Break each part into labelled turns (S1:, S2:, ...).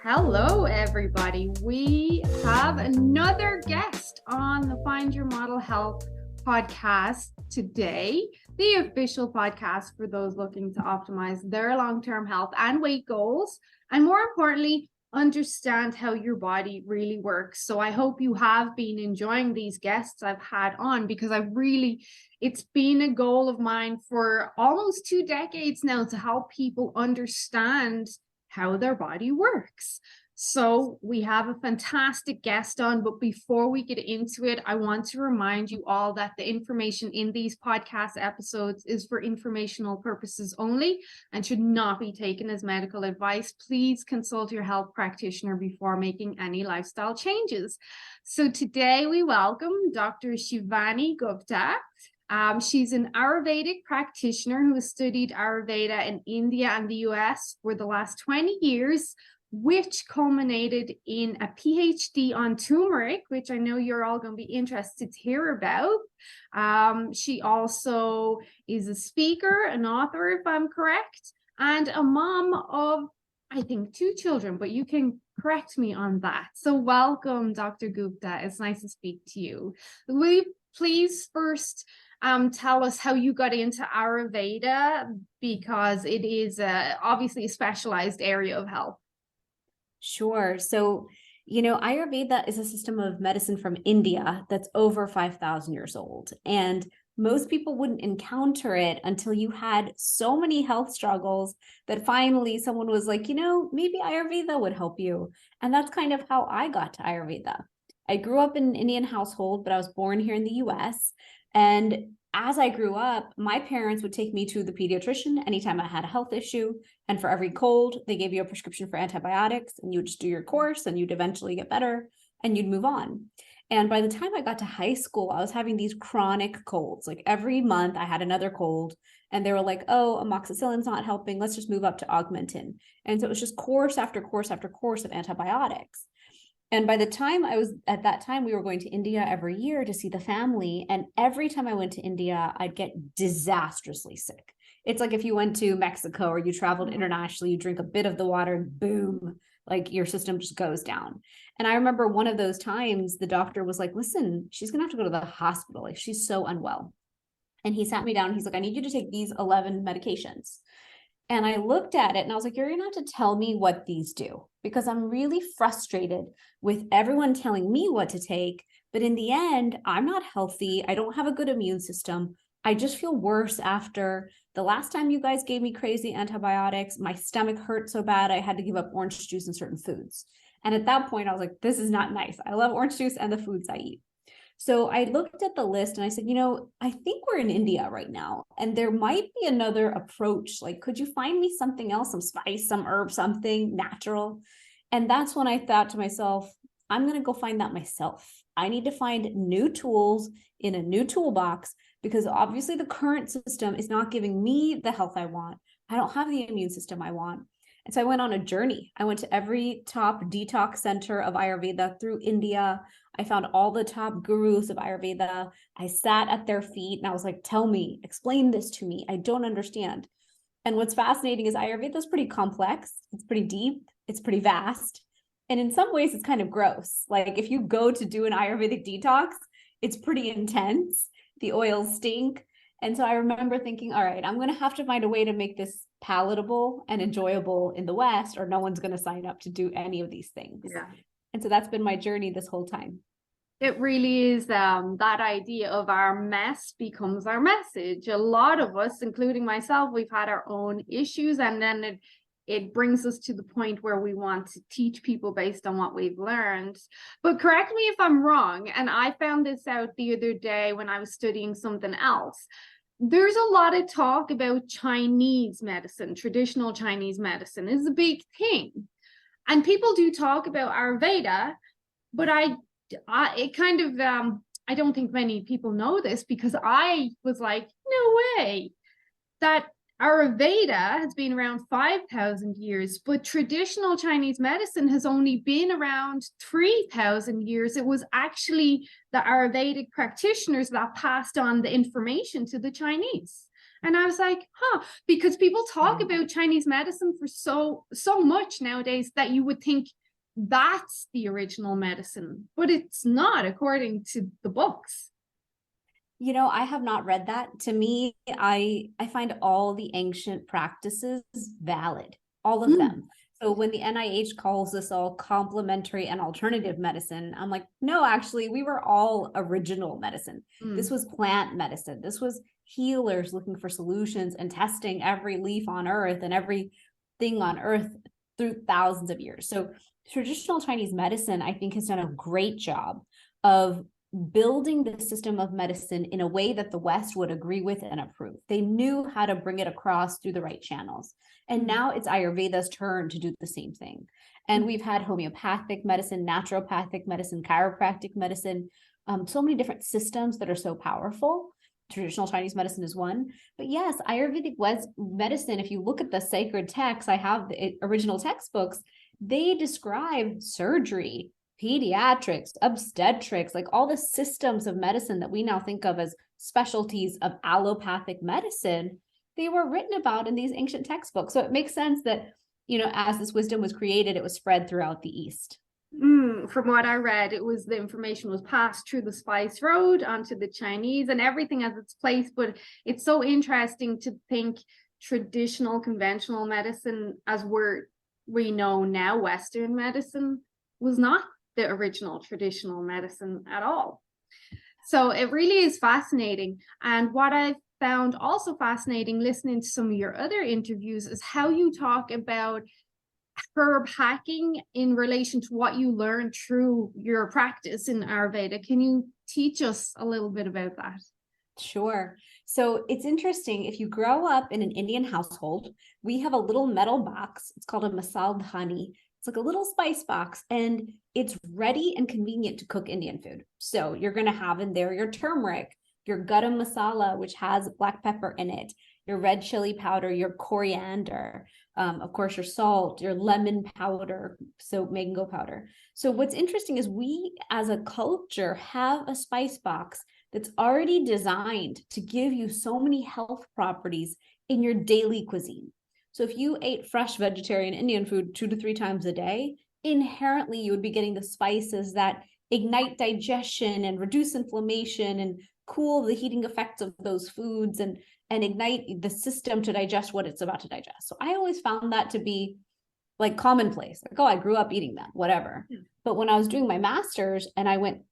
S1: Hello, everybody. We have another guest on the Find Your Model Health podcast today, the official podcast for those looking to optimize their long-term health and weight goals, and more importantly, understand how your body really works. So I hope you have been enjoying these guests I've had on, because it's been a goal of mine for almost 2 decades now to help people understand how their body works. So we have a fantastic guest on, but before we get into it, I want to remind you all that the information in these podcast episodes is for informational purposes only and should not be taken as medical advice. Please consult your health practitioner before making any lifestyle changes. So today we welcome Dr. Shivani Gupta. She's an Ayurvedic practitioner who has studied Ayurveda in India and the US for the last 20 years, which culminated in a PhD on turmeric, which I know you're all going to be interested to hear about. She also is a speaker, an author, if I'm correct, and a mom of, I think, 2 children, but you can correct me on that. So welcome, Dr. Gupta. It's nice to speak to you. Will you please first tell us how you got into Ayurveda, because it is obviously a specialized area of health.
S2: Sure. So, Ayurveda is a system of medicine from India that's over 5,000 years old. And most people wouldn't encounter it until you had so many health struggles that finally someone was like, maybe Ayurveda would help you. And that's kind of how I got to Ayurveda. I grew up in an Indian household, but I was born here in the US. And as I grew up, my parents would take me to the pediatrician anytime I had a health issue. And for every cold, they gave you a prescription for antibiotics, and you would just do your course and you'd eventually get better and you'd move on. And by the time I got to high school, I was having these chronic colds. Like every month I had another cold, and they were like, oh, amoxicillin's not helping. Let's just move up to Augmentin. And so it was just course after course after course of antibiotics. And by the time at that time, we were going to India every year to see the family. And every time I went to India, I'd get disastrously sick. It's like if you went to Mexico or you traveled internationally, you drink a bit of the water and boom, like your system just goes down. And I remember one of those times the doctor was like, listen, she's going to have to go to the hospital. Like she's so unwell. And he sat me down. He's like, I need you to take these 11 medications. And I looked at it and I was like, you're going to have to tell me what these do, because I'm really frustrated with everyone telling me what to take. But in the end, I'm not healthy. I don't have a good immune system. I just feel worse after the last time you guys gave me crazy antibiotics. My stomach hurt so bad, I had to give up orange juice and certain foods. And at that point, I was like, this is not nice. I love orange juice and the foods I eat. So I looked at the list and I said, I think we're in India right now, and there might be another approach. Like, could you find me something else, some spice, some herb, something natural? And that's when I thought to myself, I'm going to go find that myself. I need to find new tools in a new toolbox, because obviously the current system is not giving me the health I want. I don't have the immune system I want. And so I went on a journey. I went to every top detox center of Ayurveda through India. I found all the top gurus of Ayurveda. I sat at their feet and I was like, tell me, explain this to me. I don't understand. And what's fascinating is Ayurveda is pretty complex. It's pretty deep. It's pretty vast. And in some ways, it's kind of gross. Like if you go to do an Ayurvedic detox, it's pretty intense. The oils stink. And so I remember thinking, all right, I'm going to have to find a way to make this palatable and enjoyable in the West, or no one's going to sign up to do any of these things.
S1: Yeah.
S2: And so that's been my journey this whole time.
S1: It really is that idea of our mess becomes our message. A lot of us, including myself, we've had our own issues, and then it brings us to the point where we want to teach people based on what we've learned. But correct me if I'm wrong, and I found this out the other day when I was studying something else. There's a lot of talk about Chinese medicine. Traditional Chinese medicine is a big thing. And people do talk about Ayurveda, but I don't think many people know this, because I was like, no way, that Ayurveda has been around 5,000 years, but traditional Chinese medicine has only been around 3,000 years. It was actually the Ayurvedic practitioners that passed on the information to the Chinese. And I was like, because people talk about Chinese medicine for so much nowadays that you would think that's the original medicine, but it's not, according to the books.
S2: You know, I have not read that. To me, I find all the ancient practices valid, all of them. So when the NIH calls this all complementary and alternative medicine, I'm like, no, actually, we were all original medicine. This was plant medicine. This was healers looking for solutions and testing every leaf on earth and everything on earth through thousands of years. So traditional Chinese medicine, I think, has done a great job of building the system of medicine in a way that the West would agree with and approve. They knew how to bring it across through the right channels. And now it's Ayurveda's turn to do the same thing. And we've had homeopathic medicine, naturopathic medicine, chiropractic medicine, so many different systems that are so powerful. Traditional Chinese medicine is one. But yes, Ayurvedic medicine, if you look at the sacred texts, I have the original textbooks, they describe surgery, pediatrics, obstetrics, like all the systems of medicine that we now think of as specialties of allopathic medicine, they were written about in these ancient textbooks. So it makes sense that, you know, as this wisdom was created, it was spread throughout the East.
S1: From what I read, it was the information was passed through the spice road onto the Chinese, and everything has its place. But it's so interesting to think traditional, conventional medicine, as we know now, Western medicine, was not the original traditional medicine at all. So it really is fascinating. And what I've found also fascinating listening to some of your other interviews is how you talk about herb hacking in relation to what you learned through your practice in Ayurveda. Can you teach us a little bit about that?
S2: Sure. So it's interesting. If you grow up in an Indian household, we have a little metal box. It's called a masal dhani. It's like a little spice box, and it's ready and convenient to cook Indian food. So you're going to have in there your turmeric, your garam masala, which has black pepper in it, your red chili powder, your coriander, of course, your salt, your lemon powder, so mango powder. So what's interesting is we as a culture have a spice box that's already designed to give you so many health properties in your daily cuisine. So if you ate fresh vegetarian Indian food 2 to 3 times a day, inherently you would be getting the spices that ignite digestion and reduce inflammation and cool the heating effects of those foods and ignite the system to digest what it's about to digest. So I always found that to be like commonplace. Like, oh, I grew up eating that, whatever. But when I was doing my master's and I went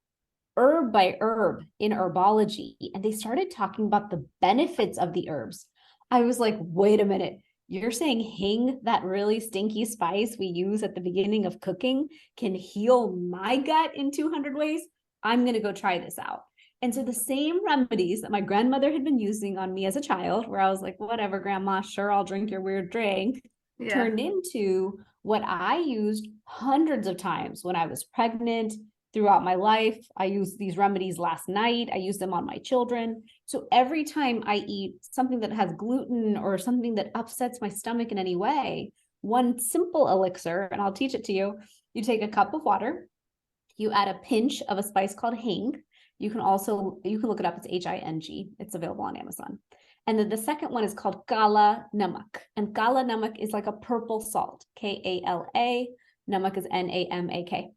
S2: herb by herb in herbology, and they started talking about the benefits of the herbs, I was like, wait a minute. You're saying hing, that really stinky spice we use at the beginning of cooking, can heal my gut in 200 ways? I'm going to go try this out. And so the same remedies that my grandmother had been using on me as a child, where I was like, whatever, grandma, sure, I'll drink your weird drink, turned into what I used hundreds of times when I was pregnant, throughout my life. I used these remedies last night. I use them on my children. So every time I eat something that has gluten or something that upsets my stomach in any way, one simple elixir, and I'll teach it to you, you take a cup of water, you add a pinch of a spice called hing. You can look it up. It's Hing. It's available on Amazon. And then the second one is called kala namak. And kala namak is like a purple salt, Kala. Namak is Namak.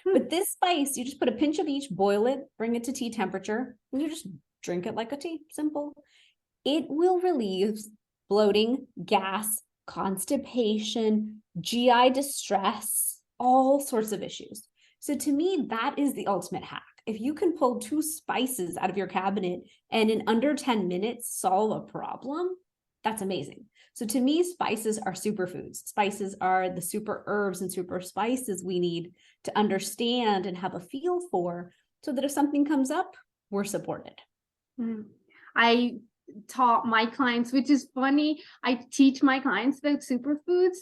S2: But this spice, you just put a pinch of each, boil it, bring it to tea temperature, and you just drink it like a tea. Simple. It will relieve bloating, gas, constipation, GI distress, all sorts of issues. So to me, that is the ultimate hack. If you can pull 2 spices out of your cabinet and in under 10 minutes solve a problem, that's amazing. So to me, spices are superfoods. Spices are the super herbs and super spices we need to understand and have a feel for, so that if something comes up, we're supported.
S1: I taught my clients, which is funny, I teach my clients about superfoods.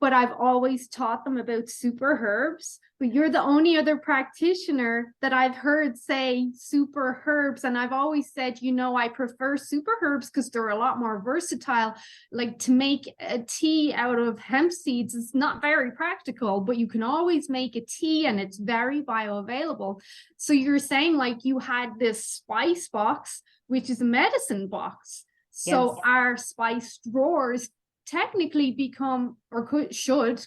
S1: but I've always taught them about super herbs. But you're the only other practitioner that I've heard say super herbs. And I've always said, I prefer super herbs because they're a lot more versatile. Like, to make a tea out of hemp seeds is not very practical, but you can always make a tea and it's very bioavailable. So you're saying, like, you had this spice box, which is a medicine box. So
S2: Yes.
S1: our spice drawers technically become, or should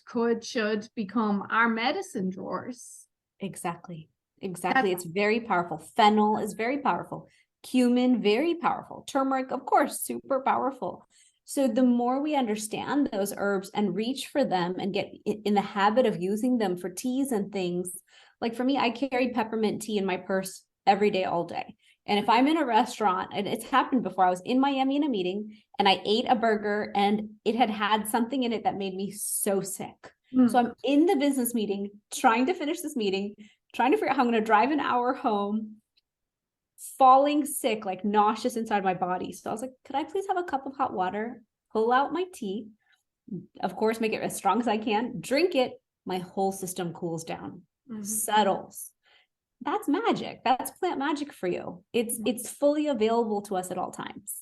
S1: become our medicine drawers.
S2: Exactly. It's very powerful. Fennel is very powerful. Cumin, very powerful. Turmeric, of course, super powerful. So the more we understand those herbs and reach for them and get in the habit of using them for teas and things, like for me, I carry peppermint tea in my purse every day, all day. And if I'm in a restaurant, and it's happened before, I was in Miami in a meeting and I ate a burger and it had something in it that made me so sick. So I'm in the business meeting, trying to finish this meeting, trying to figure out how I'm going to drive an hour home, falling sick, like nauseous inside my body. So I was like, could I please have a cup of hot water, pull out my tea, of course, make it as strong as I can, drink it. My whole system cools down, settles. That's magic. That's plant magic for you. It's fully available to us at all times.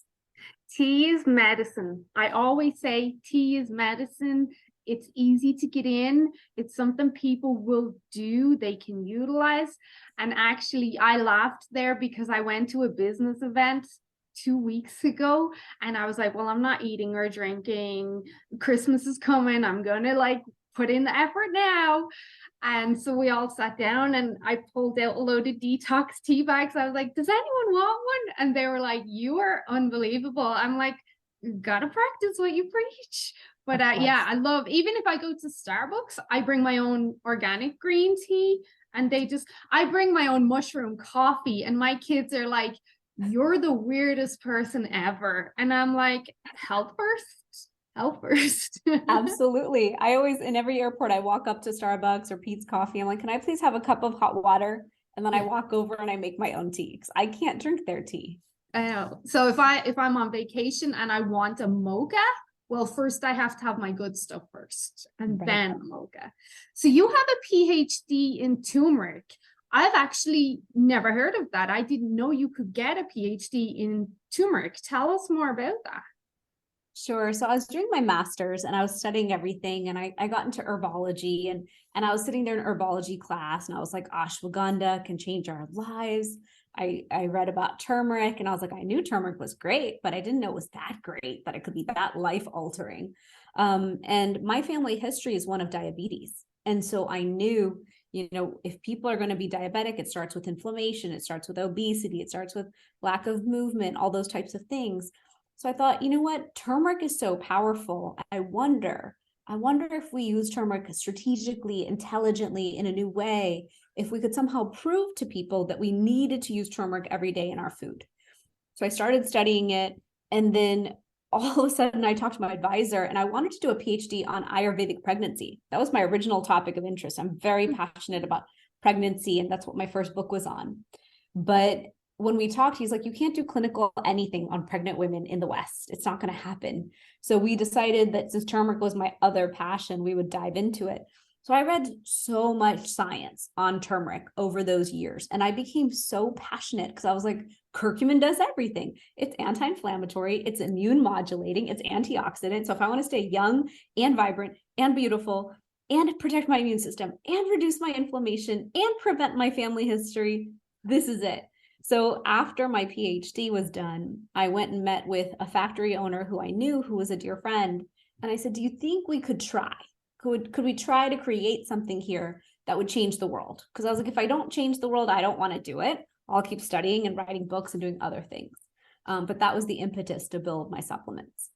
S1: Tea is medicine. I always say tea is medicine. It's easy to get in. It's something people will do, they can utilize. And actually, I laughed there because I went to a business event 2 weeks ago and I was like, well, I'm not eating or drinking. Christmas is coming. I'm going to put in the effort now. And so we all sat down and I pulled out a load of detox tea bags. I was like, does anyone want one? And they were like, you are unbelievable. I'm like, gotta practice what you preach. But I love, even if I go to Starbucks, I bring my own organic green tea and I bring my own mushroom coffee. And my kids are like, you're the weirdest person ever. And I'm like, health first.
S2: Absolutely. I always, in every airport, I walk up to Starbucks or Pete's Coffee. I'm like, can I please have a cup of hot water? And then I walk over and I make my own tea because I can't drink their tea.
S1: I know. So if I'm on vacation and I want a mocha, well, first I have to have my good stuff first and then a mocha. So you have a PhD in turmeric. I've actually never heard of that. I didn't know you could get a PhD in turmeric. Tell us more about that.
S2: Sure. So I was doing my master's and I was studying everything and I got into herbology and I was sitting there in herbology class and I was like, ashwagandha can change our lives. I read about turmeric and I was like, I knew turmeric was great, but I didn't know it was that great, that it could be that life altering. And my family history is one of diabetes. And so I knew, if people are going to be diabetic, it starts with inflammation, it starts with obesity, it starts with lack of movement, all those types of things. So I thought, you know what, turmeric is so powerful. I wonder if we use turmeric strategically, intelligently, in a new way, if we could somehow prove to people that we needed to use turmeric every day in our food. So I started studying it. And then all of a sudden I talked to my advisor and I wanted to do a PhD on Ayurvedic pregnancy. That was my original topic of interest. I'm very passionate about pregnancy and that's what my first book was on. But when we talked, he's like, you can't do clinical anything on pregnant women in the West. It's not going to happen. So we decided that since turmeric was my other passion, we would dive into it. So I read so much science on turmeric over those years. And I became so passionate because I was like, curcumin does everything. It's anti-inflammatory, it's immune modulating, it's antioxidant. So if I want to stay young and vibrant and beautiful and protect my immune system and reduce my inflammation and prevent my family history, this is it. So after my PhD was done, I went and met with a factory owner who I knew, who was a dear friend. And I said, do you think we could try? Could we try to create something here that would change the world? Because I was like, if I don't change the world, I don't want to do it. I'll keep studying and writing books and doing other things. But that was the impetus to build my supplements.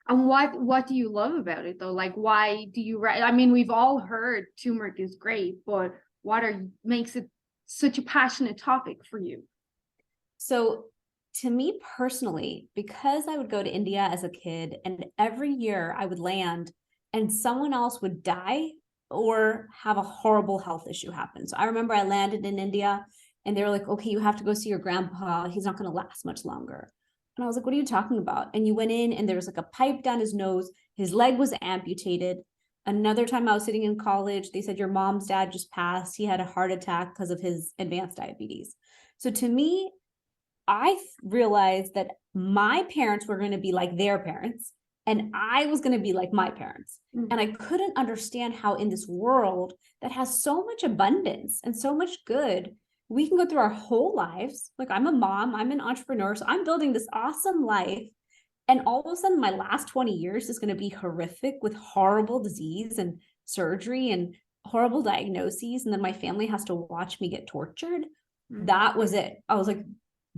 S1: And what do you love about it though? Like, why do you write? I mean, we've all heard turmeric is great, but what makes it such a passionate topic for you?
S2: So to me personally, because I would go to India as a kid and every year I would land and someone else would die or have a horrible health issue happen. So I remember I landed in India and they were like, okay, you have to go see your grandpa. He's not going to last much longer. And I was like, what are you talking about? And you went in and there was like a pipe down his nose. His leg was amputated. Another time I was sitting in college, they said, your mom's dad just passed. He had a heart attack because of his advanced diabetes. So to me, I realized that my parents were going to be like their parents, and I was going to be like my parents.
S1: Mm.
S2: And I couldn't understand how in this world that has so much abundance and so much good, we can go through our whole lives. Like, I'm a mom, I'm an entrepreneur, so I'm building this awesome life. And all of a sudden, my last 20 years is going to be horrific with horrible disease and surgery and horrible diagnoses. And then my family has to watch me get tortured. That was it. I was like,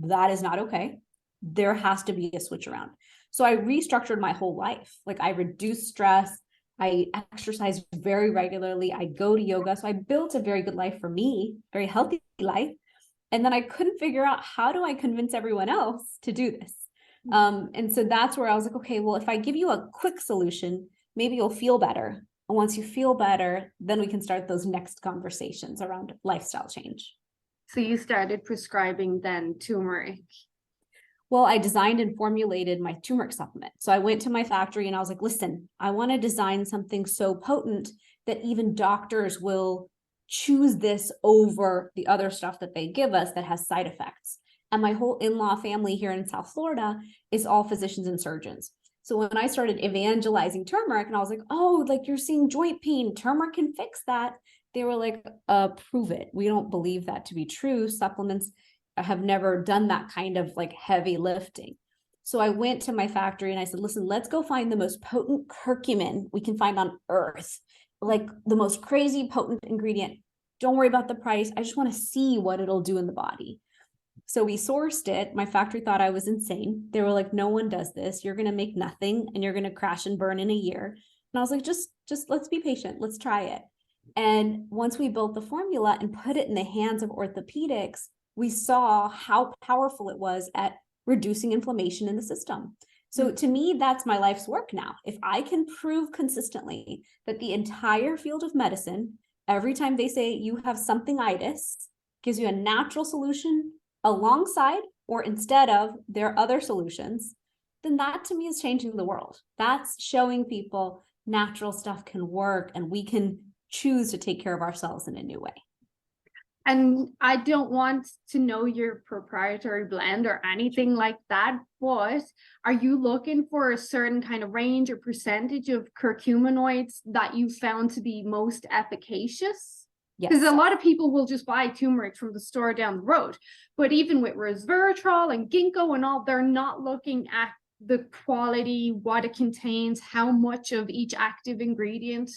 S2: that is not okay. There has to be a switch around. So I restructured my whole life. Like, I reduced stress. I exercise very regularly. I go to yoga. So I built a very good life for me, very healthy life. And then I couldn't figure out, how do I convince everyone else to do this? And so that's where I was like, okay, well, if I give you a quick solution, maybe you'll feel better. And once you feel better, then we can start those next conversations around lifestyle change.
S1: So you started prescribing then turmeric.
S2: Well, I designed and formulated my turmeric supplement. So I went to my factory and I was like, listen, I want to design something so potent that even doctors will choose this over the other stuff that they give us that has side effects. And my whole in-law family here in South Florida is all physicians and surgeons. So when I started evangelizing turmeric, and I was like, oh, like, you're seeing joint pain, turmeric can fix that. They were like, prove it. We don't believe that to be true. Supplements have never done that kind of like heavy lifting. So I went to my factory and I said, listen, let's go find the most potent curcumin we can find on earth, like the most crazy potent ingredient. Don't worry about the price. I just want to see what it'll do in the body. So we sourced it. My factory thought I was insane. They were like, no one does this. You're going to make nothing and you're going to crash and burn in a year. And I was like, just let's be patient. Let's try it. And once we built the formula and put it in the hands of orthopedics, we saw how powerful it was at reducing inflammation in the system. So to me, that's my life's work now. If I can prove consistently that the entire field of medicine, every time they say you have something-itis, gives you a natural solution alongside or instead of their other solutions, then that to me is changing the world. That's showing people natural stuff can work and we can choose to take care of ourselves in a new way.
S1: And I don't want to know your proprietary blend or anything like that, but are you looking for a certain kind of range or percentage of curcuminoids that you found to be most efficacious? Because a lot of people will just buy turmeric from the store down the road. But even with resveratrol and ginkgo and all, they're not looking at the quality, what it contains, how much of each active ingredient.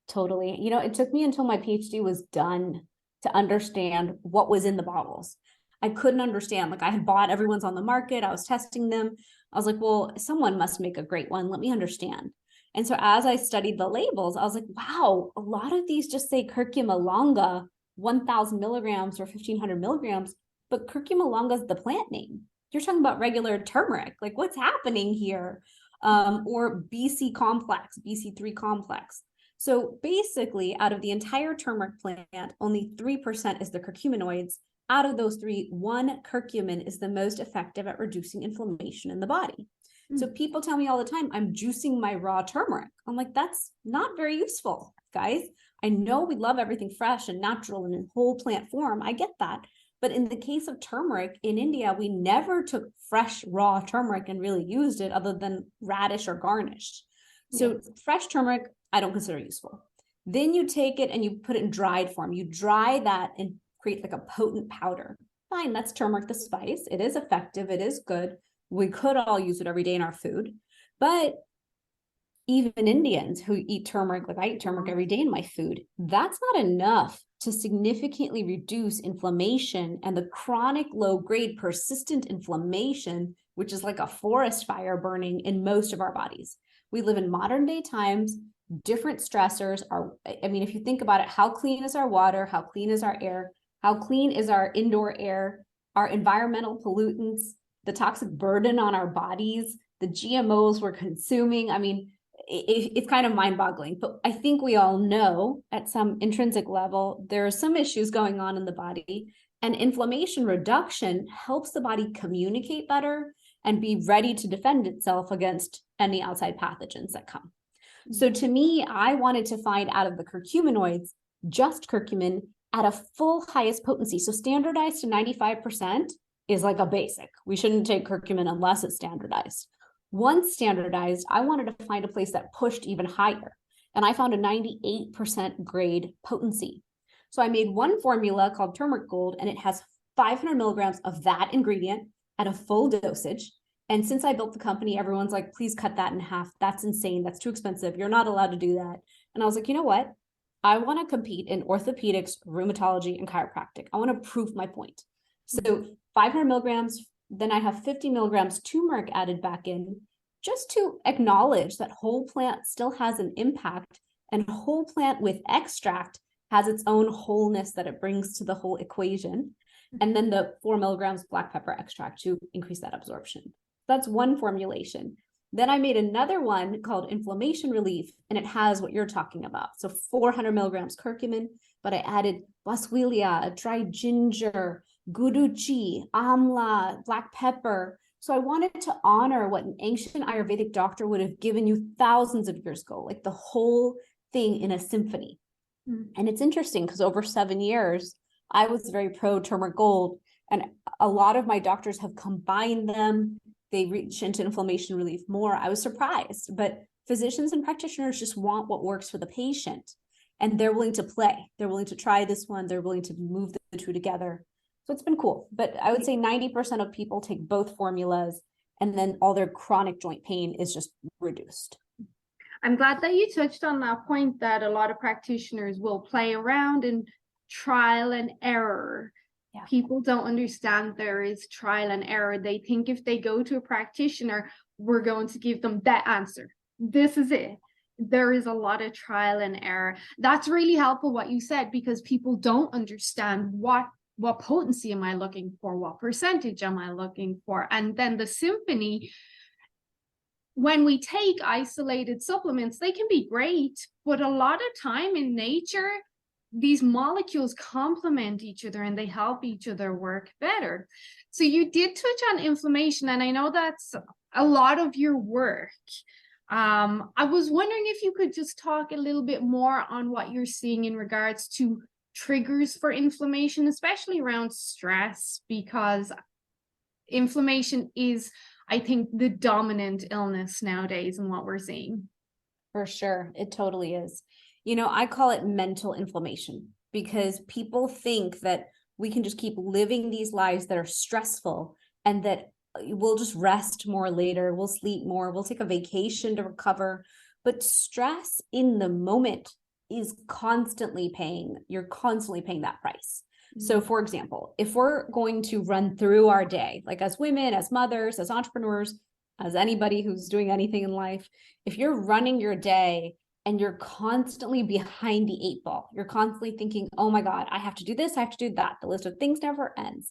S2: Totally. You know, it took me until my PhD was done to understand what was in the bottles. I couldn't understand. Like, I had bought, everyone's on the market. I was testing them. I was like, well, someone must make a great one. Let me understand. And so as I studied the labels, I was like, wow, a lot of these just say curcuma longa, 1,000 milligrams or 1,500 milligrams, but curcuma longa is the plant name. You're talking about regular turmeric. Like, what's happening here? Or BC complex, BC3 complex. So basically, out of the entire turmeric plant, only 3% is the curcuminoids. Out of those three, one curcumin is the most effective at reducing inflammation in the body. So people tell me all the time, I'm juicing my raw turmeric. I'm like, that's not very useful, guys. I know we love everything fresh and natural and in whole plant form. I get that. But in the case of turmeric in India, we never took fresh raw turmeric and really used it other than radish or garnished. So fresh turmeric, I don't consider useful. Then you take it and you put it in dried form. You dry that and create like a potent powder. Fine, that's turmeric, the spice. It is effective. It is good. We could all use it every day in our food. But even Indians who eat turmeric, like I eat turmeric every day in my food, that's not enough to significantly reduce inflammation and the chronic low-grade persistent inflammation, which is like a forest fire burning in most of our bodies. We live in modern day times. Different stressors are, I mean, if you think about it, how clean is our water? How clean is our air? How clean is our indoor air? Our environmental pollutants, the toxic burden on our bodies, the GMOs we're consuming. I mean, it's kind of mind-boggling, but I think we all know at some intrinsic level, there are some issues going on in the body, and inflammation reduction helps the body communicate better and be ready to defend itself against any outside pathogens that come. So to me, I wanted to find out of the curcuminoids, just curcumin at a full highest potency. So standardized to 95% is like a basic. We shouldn't take curcumin unless it's standardized. Once standardized, I wanted to find a place that pushed even higher. And I found a 98% grade potency. So I made one formula called Turmeric Gold, and it has 500 milligrams of that ingredient at a full dosage. And since I built the company, everyone's like, please cut that in half. That's insane. That's too expensive. You're not allowed to do that. And I was like, you know what? I want to compete in orthopedics, rheumatology, and chiropractic. I want to prove my point. So 500 milligrams, then I have 50 milligrams turmeric added back in, just to acknowledge that whole plant still has an impact, and whole plant with extract has its own wholeness that it brings to the whole equation. And then the 4 milligrams black pepper extract to increase that absorption. That's one formulation. Then I made another one called inflammation relief, and it has what you're talking about. So 400 milligrams curcumin, but I added boswellia, dried ginger, guduchi, amla, black pepper. So I wanted to honor what an ancient Ayurvedic doctor would have given you thousands of years ago, like the whole thing in a symphony. And it's interesting because over 7 years, I was very pro turmeric gold, and a lot of my doctors have combined them. They reach into inflammation relief more. I was surprised, but physicians and practitioners just want what works for the patient, and they're willing to play. They're willing to try this one. They're willing to move the two together. So it's been cool. But I would say 90% of people take both formulas, and then all their chronic joint pain is just reduced.
S1: I'm glad that you touched on that point, that a lot of practitioners will play around and trial and error. Yeah. People don't understand there is trial and error. They think if they go to a practitioner, we're going to give them that answer. This is it. There is a lot of trial and error. That's really helpful what you said, because people don't understand what potency am I looking for? What percentage am I looking for? And then the symphony, when we take isolated supplements, they can be great, but a lot of time in nature, these molecules complement each other and they help each other work better. So you did touch on inflammation, and I know that's a lot of your work. I was wondering if you could just talk a little bit more on what you're seeing in regards to triggers for inflammation, especially around stress, because inflammation is, I think, the dominant illness nowadays in what we're seeing.
S2: For sure. It totally is. You know, I call it mental inflammation, because people think that we can just keep living these lives that are stressful and that we'll just rest more later, we'll sleep more, we'll take a vacation to recover. But stress in the moment is you're constantly paying that price. So for example, if we're going to run through our day, like as women, as mothers, as entrepreneurs, as anybody who's doing anything in life, if you're running your day and you're constantly behind the 8 ball, you're constantly thinking, oh my God, I have to do this, I have to do that. The list of things never ends.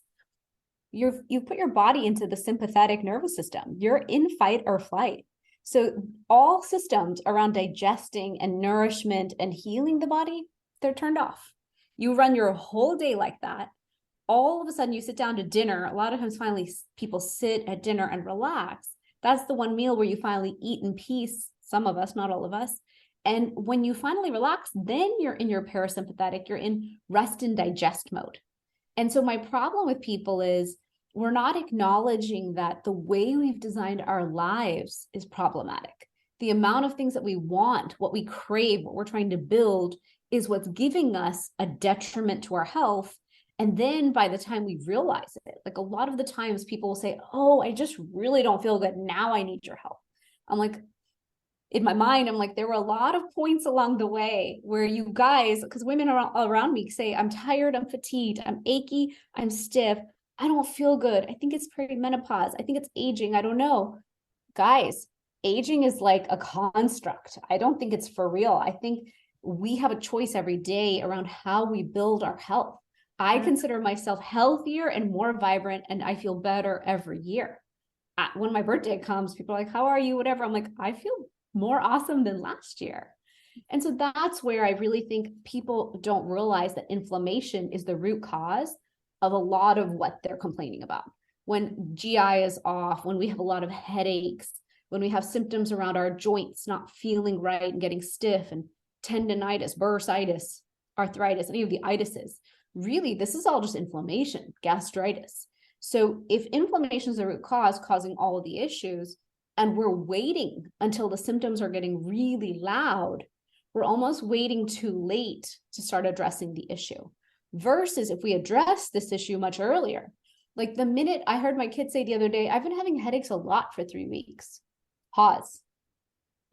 S2: You've put your body into the sympathetic nervous system. You're in fight or flight. So all systems around digesting and nourishment and healing the body, they're turned off. You run your whole day like that. All of a sudden you sit down to dinner. A lot of times finally people sit at dinner and relax. That's the one meal where you finally eat in peace. Some of us, not all of us. And when you finally relax, then you're in your parasympathetic, you're in rest and digest mode. And so my problem with people is we're not acknowledging that the way we've designed our lives is problematic. The amount of things that we want, what we crave, what we're trying to build is what's giving us a detriment to our health. And then by the time we realize it, like a lot of the times people will say, oh, I just really don't feel good. Now I need your help. I'm like, in my mind, I'm like, there were a lot of points along the way where you guys, because women around me say, I'm tired, I'm fatigued, I'm achy, I'm stiff, I don't feel good. I think it's perimenopause. I think it's aging. I don't know. Guys, aging is like a construct. I don't think it's for real. I think we have a choice every day around how we build our health. I consider myself healthier and more vibrant, and I feel better every year. When my birthday comes, people are like, how are you? Whatever. I'm like, I feel more awesome than last year. And so that's where I really think people don't realize that inflammation is the root cause of a lot of what they're complaining about. When GI is off, when we have a lot of headaches, when we have symptoms around our joints not feeling right and getting stiff, and tendonitis, bursitis, arthritis, any of the itises, really, this is all just inflammation, gastritis. So if inflammation is the root cause causing all of the issues, and we're waiting until the symptoms are getting really loud, we're almost waiting too late to start addressing the issue. Versus if we address this issue much earlier, like the minute I heard my kid say the other day, I've been having headaches a lot for 3 weeks. Pause.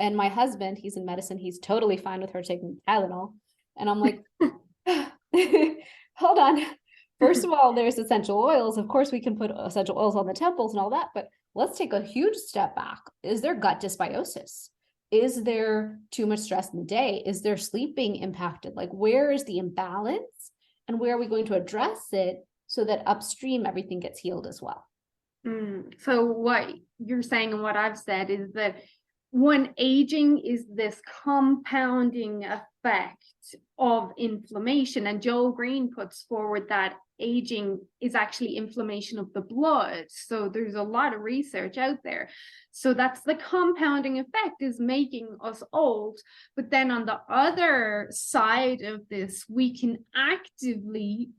S2: And my husband, he's in medicine, he's totally fine with her taking Tylenol. And I'm like, hold on. First of all, there's essential oils. Of course, we can put essential oils on the temples and all that, but let's take a huge step back. Is there gut dysbiosis? Is there too much stress in the day? Is there sleep being impacted? Like, where is the imbalance? And where are we going to address it so that upstream everything gets healed as well?
S1: So what you're saying and what I've said is that when aging is this compounding effect of inflammation, and Joel Green puts forward that aging is actually inflammation of the blood. So there's a lot of research out there. So that's the compounding effect, is making us old. But then on the other side of this, we can actively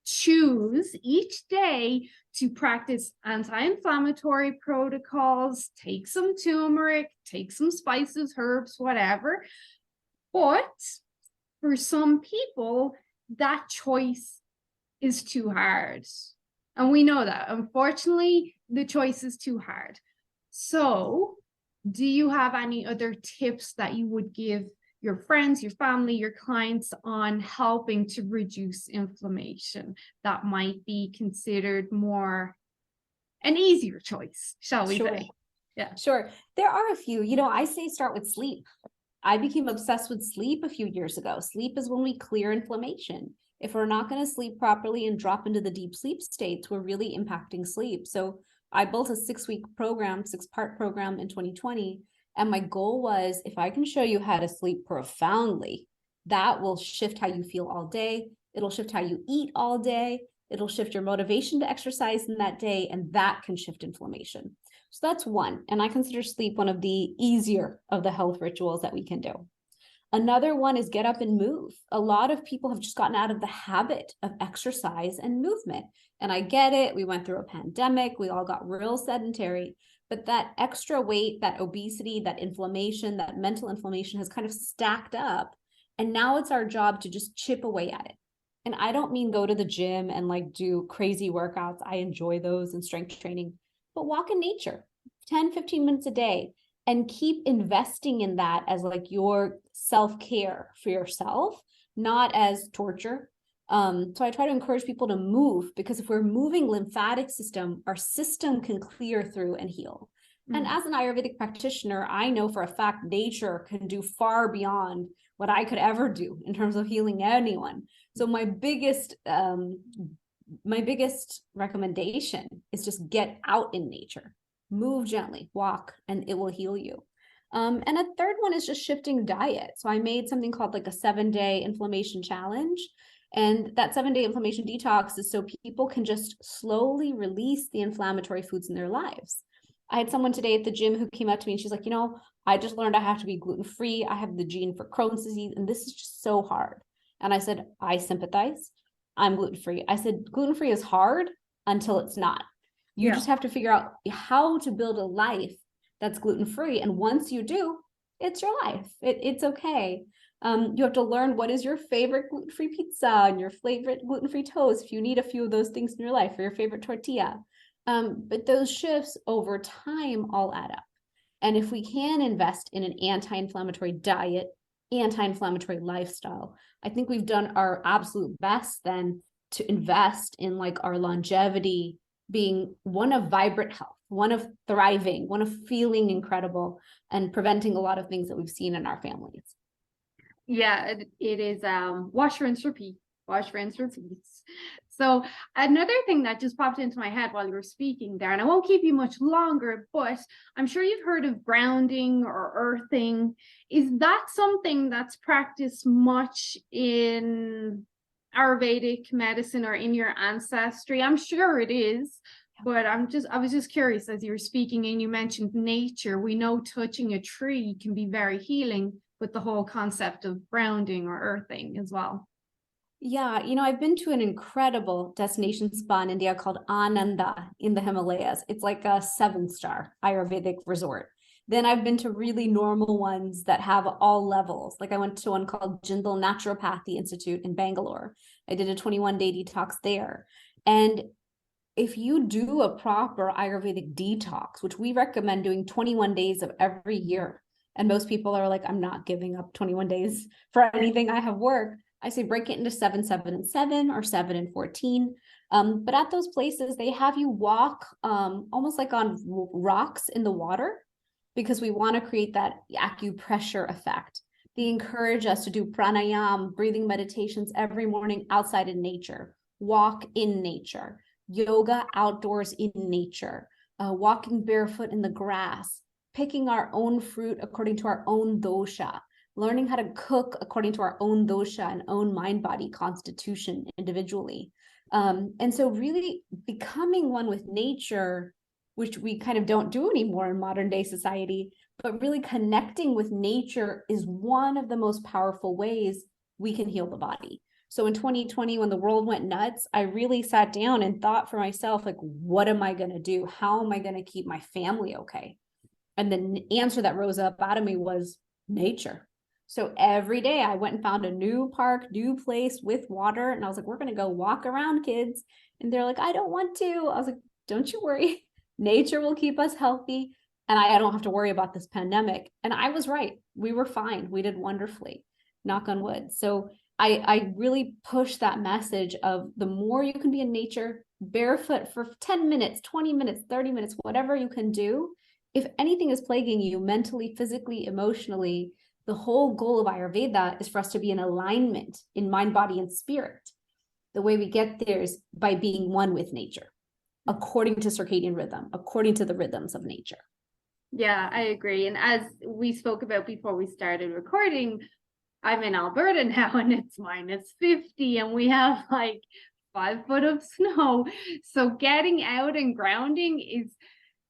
S1: choose each day to practice anti-inflammatory protocols, take some turmeric, take some spices, herbs, whatever. But for some people, that choice is too hard. And we know that. Unfortunately, the choice is too hard. So, do you have any other tips that you would give your friends, your family, your clients on helping to reduce inflammation that might be considered more an easier choice, shall we say?
S2: Yeah, sure. There are a few. I say start with sleep. I became obsessed with sleep a few years ago. Sleep is when we clear inflammation. If we're not going to sleep properly and drop into the deep sleep states, we're really impacting sleep. So I built a 6-week program, 6-part program in 2020. And my goal was, if I can show you how to sleep profoundly, that will shift how you feel all day. It'll shift how you eat all day. It'll shift your motivation to exercise in that day, and that can shift inflammation. So that's one. And I consider sleep one of the easier of the health rituals that we can do. Another one is get up and move. A lot of people have just gotten out of the habit of exercise and movement. And I get it. We went through a pandemic. We all got real sedentary. But that extra weight, that obesity, that inflammation, that mental inflammation has kind of stacked up. And now it's our job to just chip away at it. And I don't mean go to the gym and like do crazy workouts. I enjoy those and strength training, but walk in nature 10, 15 minutes a day and keep investing in that as like your self-care for yourself, not as torture. So I try to encourage people to move, because if we're moving lymphatic system, our system can clear through and heal. And as an Ayurvedic practitioner, I know for a fact nature can do far beyond what I could ever do in terms of healing anyone. So my biggest recommendation is just get out in nature, move gently, walk, and it will heal you. And a third one is just shifting diet. So I made something called like a 7-day inflammation challenge. And that 7-day inflammation detox is so people can just slowly release the inflammatory foods in their lives. I had someone today at the gym who came up to me and she's like, I just learned I have to be gluten-free. I have the gene for Crohn's disease, and this is just so hard. And I said, I sympathize. I'm gluten-free. I said, gluten-free is hard until it's not. You just have to figure out how to build a life that's gluten-free. And once you do, it's your life. It's okay. You have to learn what is your favorite gluten-free pizza and your favorite gluten-free toast, if you need a few of those things in your life, or your favorite tortilla. But those shifts over time all add up. And if we can invest in an anti-inflammatory diet, anti-inflammatory lifestyle, I think we've done our absolute best then to invest in like our longevity being one of vibrant health, one of thriving, one of feeling incredible, and preventing a lot of things that we've seen in our families.
S1: Yeah, it is wash, rinse, repeat. Wash, rinse, repeat. So another thing that just popped into my head while you were speaking there, and I won't keep you much longer, but I'm sure you've heard of grounding or earthing. Is that something that's practiced much in Ayurvedic medicine or in your ancestry? I'm sure it is, But I was just curious as you were speaking and you mentioned nature. We know touching a tree can be very healing, with the whole concept of grounding or earthing as well.
S2: Yeah, I've been to an incredible destination spa in India called Ananda in the Himalayas. It's like a 7-star Ayurvedic resort. Then I've been to really normal ones that have all levels. Like I went to one called Jindal Naturopathy Institute in Bangalore. I did a 21-day detox there. And if you do a proper Ayurvedic detox, which we recommend doing 21 days of every year, and most people are like, I'm not giving up 21 days for anything. I have work. I say break it into 7, 7, and 7, or 7 and 14. But at those places, they have you walk almost like on rocks in the water, because we want to create that acupressure effect. They encourage us to do pranayam, breathing meditations every morning outside in nature, walk in nature, yoga outdoors in nature, walking barefoot in the grass, picking our own fruit according to our own dosha, learning how to cook according to our own dosha and own mind-body constitution individually. And so really becoming one with nature, which we kind of don't do anymore in modern day society, but really connecting with nature is one of the most powerful ways we can heal the body. So in 2020, when the world went nuts, I really sat down and thought for myself, like, what am I going to do? How am I going to keep my family okay? And the answer that rose up out of me was nature. So every day I went and found a new park, new place with water. And I was like, we're going to go walk around, kids. And they're like, I don't want to. I was like, don't you worry. Nature will keep us healthy. And I don't have to worry about this pandemic. And I was right. We were fine. We did wonderfully. Knock on wood. So I really push that message of the more you can be in nature, barefoot for 10 minutes, 20 minutes, 30 minutes, whatever you can do. If anything is plaguing you mentally, physically, emotionally, the whole goal of Ayurveda is for us to be in alignment in mind, body, and spirit. The way we get there is by being one with nature, according to circadian rhythm, according to the rhythms of nature.
S1: Yeah, I agree. And as we spoke about before we started recording, I'm in Alberta now and it's -50 and we have like 5 foot of snow. So getting out and grounding is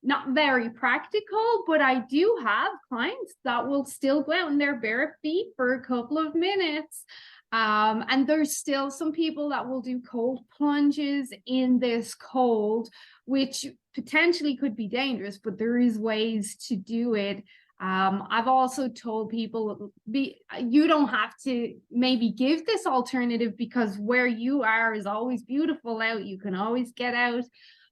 S1: not very practical, but I do have clients that will still go out in their bare feet for a couple of minutes. And there's still some people that will do cold plunges in this cold, which potentially could be dangerous, but there is ways to do it. I've also told people, you don't have to maybe give this alternative because where you are is always beautiful out. You can always get out,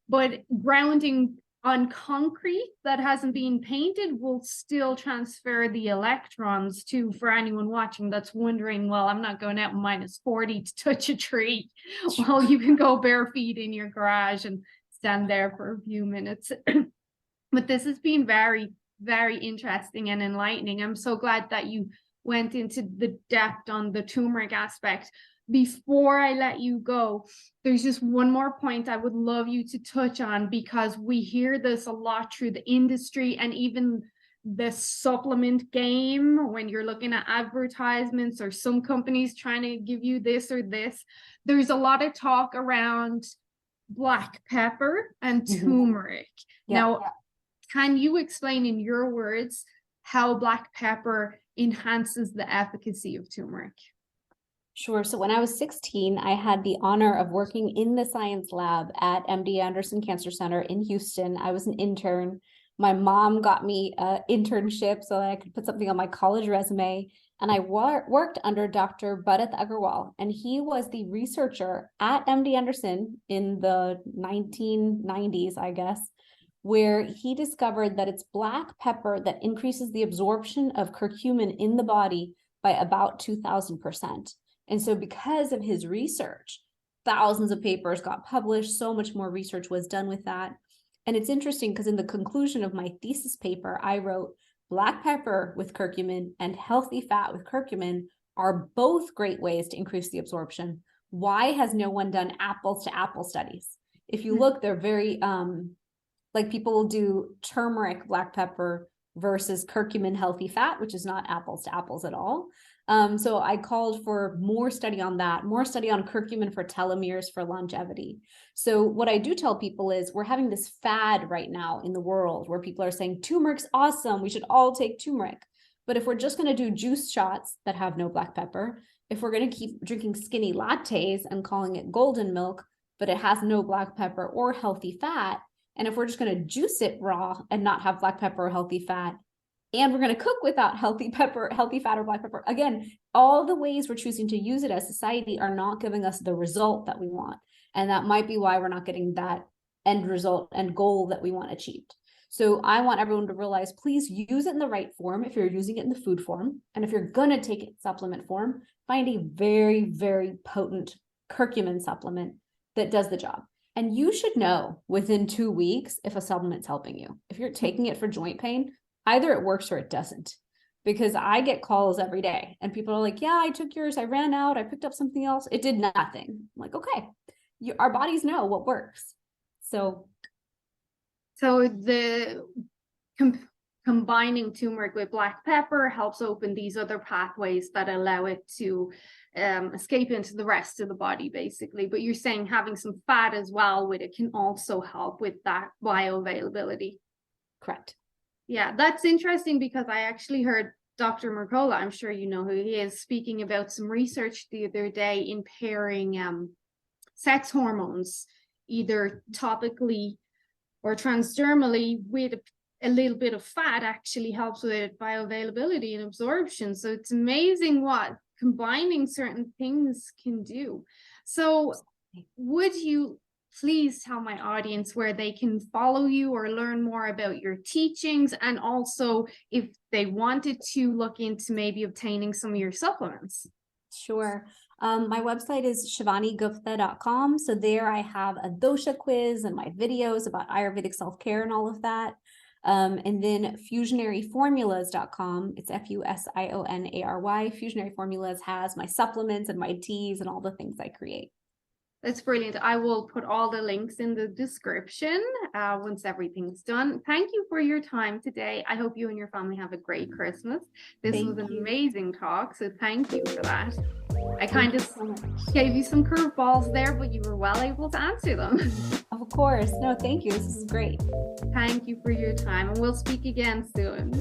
S1: but grounding on concrete that hasn't been painted will still transfer the electrons to, for anyone watching that's wondering, well, I'm not going out in -40 to touch a tree. Well, you can go bare feet in your garage and stand there for a few minutes. But this has been very, very interesting and enlightening. I'm so glad that you went into the depth on the turmeric aspect. Before I let you go, there's just one more point I would love you to touch on, because we hear this a lot through the industry and even the supplement game when you're looking at advertisements or some companies trying to give you this or this. There's a lot of talk around black pepper and turmeric. Now, can you explain in your words how black pepper enhances the efficacy of turmeric?
S2: Sure. So when I was 16, I had the honor of working in the science lab at MD Anderson Cancer Center in Houston. I was an intern. My mom got me an internship so that I could put something on my college resume. And I worked under Dr. Bharat Agarwal, and he was the researcher at MD Anderson in the 1990s, I guess, where he discovered that it's black pepper that increases the absorption of curcumin in the body by about 2,000%. And so because of his research, thousands of papers got published, so much more research was done with that. And it's interesting because in the conclusion of my thesis paper, I wrote, black pepper with curcumin and healthy fat with curcumin are both great ways to increase the absorption. Why has no one done apples to apple studies? If you look, they're very, like people will do turmeric black pepper versus curcumin healthy fat, which is not apples to apples at all. So I called for more study on that, more study on curcumin for telomeres for longevity. So what I do tell people is we're having this fad right now in the world where people are saying turmeric's awesome, we should all take turmeric. But if we're just going to do juice shots that have no black pepper, if we're going to keep drinking skinny lattes and calling it golden milk, but it has no black pepper or healthy fat, and if we're just going to juice it raw and not have black pepper or healthy fat, and we're going to cook without healthy fat or black pepper, again, all the ways we're choosing to use it as society are not giving us the result that we want. And that might be why we're not getting that end result and goal that we want achieved. So I want everyone to realize, please use it in the right form if you're using it in the food form. And if you're going to take it in supplement form, find a very, very potent curcumin supplement that does the job. And you should know within 2 weeks if a supplement's helping you. If you're taking it for joint pain, either it works or it doesn't. Because I get calls every day and people are like, yeah, I took yours, I ran out, I picked up something else, it did nothing. I'm like, okay, our bodies know what works. So
S1: the combining turmeric with black pepper helps open these other pathways that allow it to escape into the rest of the body, basically. But you're saying having some fat as well with it can also help with that bioavailability.
S2: Correct.
S1: Yeah, that's interesting because I actually heard Dr. Mercola, I'm sure you know who he is, speaking about some research the other day in pairing sex hormones, either topically or transdermally, with a little bit of fat actually helps with bioavailability and absorption. So it's amazing what combining certain things can do. So would you please tell my audience where they can follow you or learn more about your teachings, and also if they wanted to look into maybe obtaining some of your supplements?
S2: Sure. My website is shivanigupta.com. So there I have a dosha quiz and my videos about Ayurvedic self-care and all of that. And then fusionaryformulas.com. It's Fusionary. Fusionary Formulas has my supplements and my teas and all the things I create.
S1: That's brilliant. I will put all the links in the description once everything's done. Thank you for your time today. I hope you and your family have a great Christmas. This was an amazing talk, so thank you for that. I kind of gave you some curveballs there, but you were well able to answer them.
S2: Of course. No, thank you. This is great.
S1: Thank you for your time, and we'll speak again soon.